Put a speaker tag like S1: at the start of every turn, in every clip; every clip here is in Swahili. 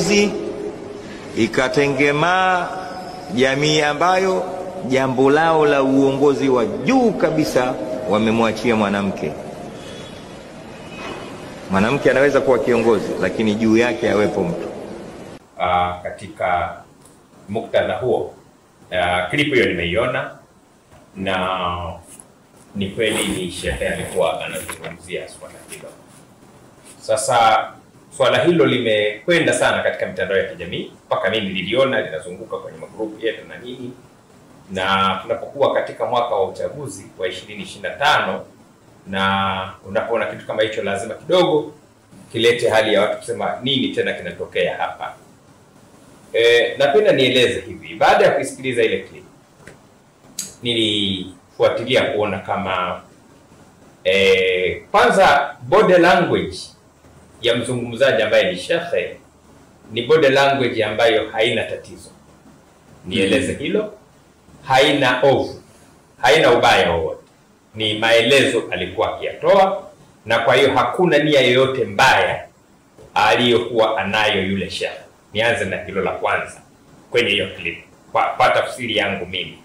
S1: uchaguzi, ikatengemaa jamii ambayo jambo lao la uongozi wa juu kabisa wamemwachia mwanamke. Mwanamke anaweza kuwa kiongozi, lakini juu yake awepo mtu.
S2: Katika muktadha huo, klipu hiyo nimeiona, na ni kweli ni shehe alikuwa anazungumzia swala hilo. Sasa swala hilo limekwenda sana katika mitandao ya kijamii, mpaka mimi niliona linazunguka kwenye magrupu yetu na nini. Na tunapokuwa katika mwaka wa uchaguzi wa 2025 na unapoona kitu kama hicho, lazima kidogo kilete hali ya watu kusema nini tena kinatokea hapa. Napenda nieleze hivi, baada ya kusikiliza ile clip nilifuatilia kuona kama kwanza body language ya mzungumzaji ambaye ni shekhe ni body language ambayo haina tatizo. Nieleze hilo, haina ovu, haina ubaya wowote. Ni maelezo alikuwa akiyatoa, na kwa hiyo hakuna nia yoyote mbaya aliyokuwa anayo yule shekhe. Nianze na hilo la kwanza kwenye hiyo clip kwa tafsiri yangu mimi.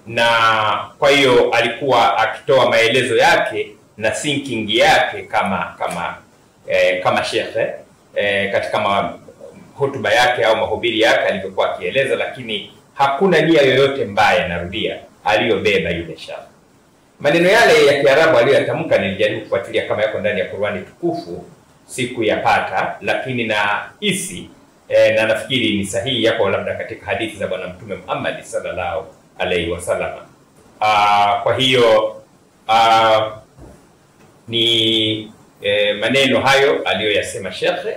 S2: Na kwa hiyo alikuwa akitoa maelezo yake na thinking yake kama shekhe katika hotuba yake au mahubiri yake alivyokuwa akieleza, lakini hakuna nia yoyote mbaya, narudia, aliyobeba yule shekhe. Maneno yale ya Kiarabu aliyoyatamka nilijaribu kufuatilia kama yako ndani ya Qur'ani tukufu, siku yapata, lakini na hisi na nafikiri ni sahihi yako labda katika hadithi za Bwana Mtume Muhammad sallallahu alaihi wasallam. Kwa hiyo ni maneno hayo aliyoyasema shekhe,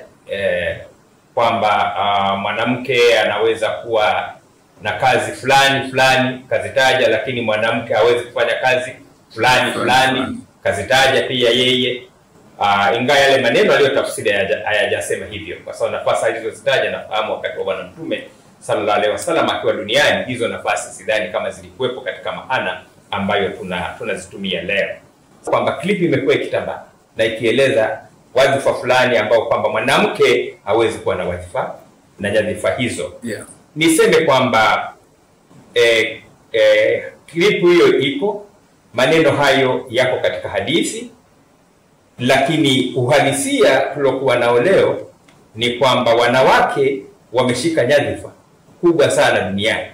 S2: kwamba mwanamke anaweza kuwa na kazi fulani kazitaja, lakini mwanamke hawezi kufanya kazi fulani kazitaja pia yeye. Ingawa yale maneno aliyotafsiri hayajasema hivyo, kwa sababu nafasi alizozitaja nafahamu wakati wa Bwana Mtume sallallahu alaihi wasallam akiwa duniani, hizo nafasi sidhani kama zilikuwepo katika maana ambayo tunazitumia leo. Kwamba clip imekuwa ikitambaa na ikieleza wadhifa fulani ambao kwamba mwanamke hawezi kuwa na wadhifa na nyadhifa hizo. Niseme kwamba clip hiyo iko, maneno hayo yako katika hadithi, lakini uhalisia tulokuwa nao leo ni kwamba wanawake wameshika nyadhifa kubwa sana duniani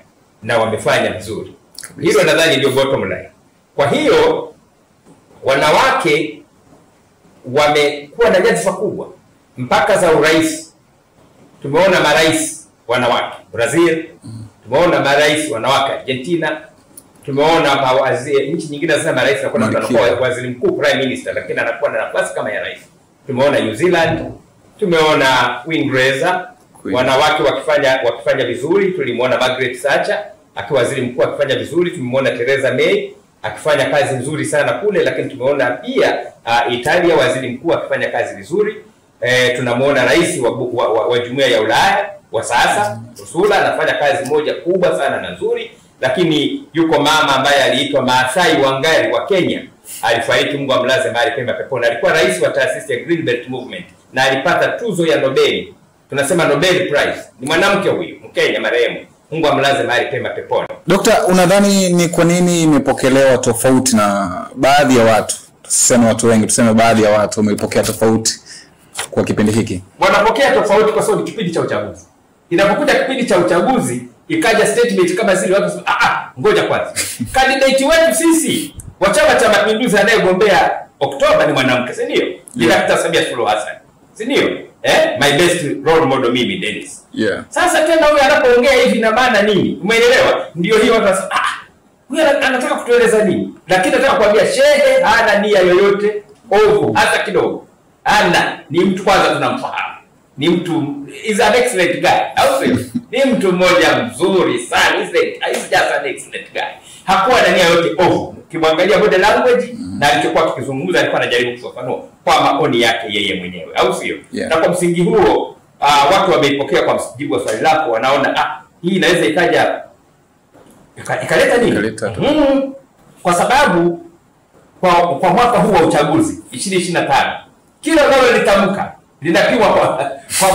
S2: na wamefanya vizuri. Hilo nadhani ndio bottom line. Kwa hiyo wanawake wamekuwa na nyadhifa kubwa mpaka za urais. Tumeona marais wanawake Brazil, tumeona marais wanawake Argentina, tumeona nchi nyingine zina marais na kuna waziri mkuu prime minister, lakini anakuwa na nafasi kama ya rais. Tumeona New Zealand, tumeona Uingereza wanawake wakifanya vizuri. Tulimuona Margaret Thatcher akiwa waziri mkuu akifanya vizuri, tumemuona Theresa May akifanya kazi nzuri sana kule, lakini tumeona pia Italia waziri mkuu akifanya kazi vizuri. Tunamuona rais wa Jumuiya ya Ulaya wa sasa Ursula anafanya kazi moja kubwa sana na nzuri. Lakini yuko mama ambaye aliitwa Maasai Wangari wa Kenya, alifariki, Mungu amlaze mahali pema peponi. Alikuwa rais wa taasisi ya Green Belt Movement na alipata tuzo ya Nobel, tunasema Nobel Prize. Ni mwanamke huyu Mkenya marehemu, Mungu amlaze mahali pema peponi.
S3: Dr. unadhani ni kwa nini imepokelewa tofauti na baadhi ya watu? Tuseme watu wengi, tuseme baadhi ya watu wameipokea tofauti kwa kipindi hiki.
S2: Wanapokea tofauti kwa sababu ni kipindi cha uchaguzi. Inapokuja kipindi cha uchaguzi ikaja statement kama zile, watu ngoja kwanza. Candidate wetu sisi wa Chama cha Mapinduzi anayegombea Oktoba ni mwanamke, si ndio? Dr. Samia Suluhu Hassan, si ndio? My best role model mimi Dennis. Sasa tena huyu anapoongea hivi na maana nini? Umeelewa? Ndio hiyo watu wanasema huyu anataka kutueleza nini? Lakini nataka kuambia shehe hana nia yoyote ovu hata kidogo. Ni mtu kwanza tunamfahamu. Ni mtu is an excellent guy. Au ni mtu mmoja mzuri sana. Is just an excellent guy. Hakuwa na nia yoyote ovu. Kimwangalia body language na alichokuwa tukizungumza, alikuwa anajaribu kufafanua kwa maoni yake yeye mwenyewe, au sio? Na kwa msingi huo watu wameipokea kwa mjibu wa swali lako, wanaona hii inaweza ikaja ikaleta nini? Kwa sababu kwa mwaka huu wa uchaguzi 2025 kila nalo litamka linapimwa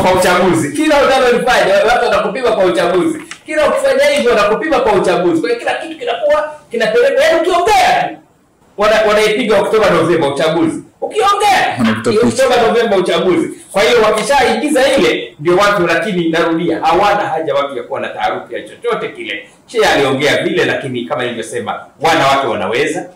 S2: kwa uchaguzi. Kila unalofanya watu wanakupima kwa uchaguzi. Kila ukifanya hivyo wanakupima kwa uchaguzi. Kwa hiyo kila kitu kinakuwa kinapelekwa, yaani ukiongea wanaipiga Oktoba Novemba uchaguzi. Ukiongea Oktoba Novemba uchaguzi. Kwa hiyo wakishaingiza ile ndio watu, lakini narudia, hawana haja watu ya kuwa na taharuki ya chochote kile. Aliongea vile, lakini kama nilivyosema, wanawake wanaweza,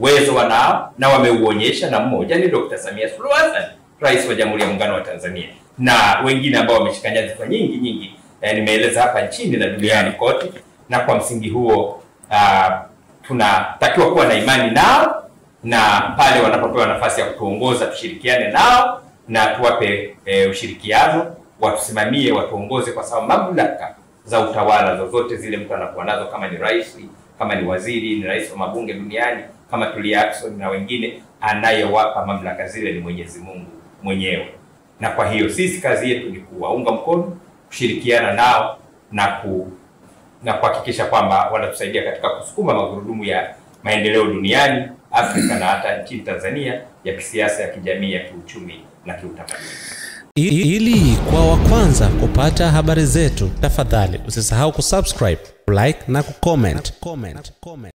S2: uwezo wanao na wameuonyesha, na mmoja ni Dr. Samia Suluhu Hassan, Rais wa Jamhuri ya Muungano wa Tanzania, na wengine ambao wameshika nyadhifa nyingi nimeeleza hapa nchini na duniani kote. Na kwa msingi huo tunatakiwa kuwa na imani nao, na pale wanapopewa nafasi ya kutuongoza tushirikiane nao na tuwape ushirikiano, watusimamie, watuongoze, kwa sababu mamlaka za utawala zozote zile mtu anakuwa nazo, kama ni rais, kama ni waziri, ni rais wa mabunge duniani kama Tulia Ackson na wengine, anayewapa mamlaka zile ni Mwenyezi Mungu mwenyewe. Na kwa hiyo sisi kazi yetu ni kuwaunga mkono, kushirikiana nao na kuhakikisha kwamba wanatusaidia katika kusukuma magurudumu ya maendeleo duniani, Afrika na hata nchini Tanzania, ya kisiasa, ya kijamii, ya kiuchumi na kiutamaduni.
S4: Ili kwa wa kwanza kupata habari zetu, tafadhali usisahau kusubscribe, like na kucomment.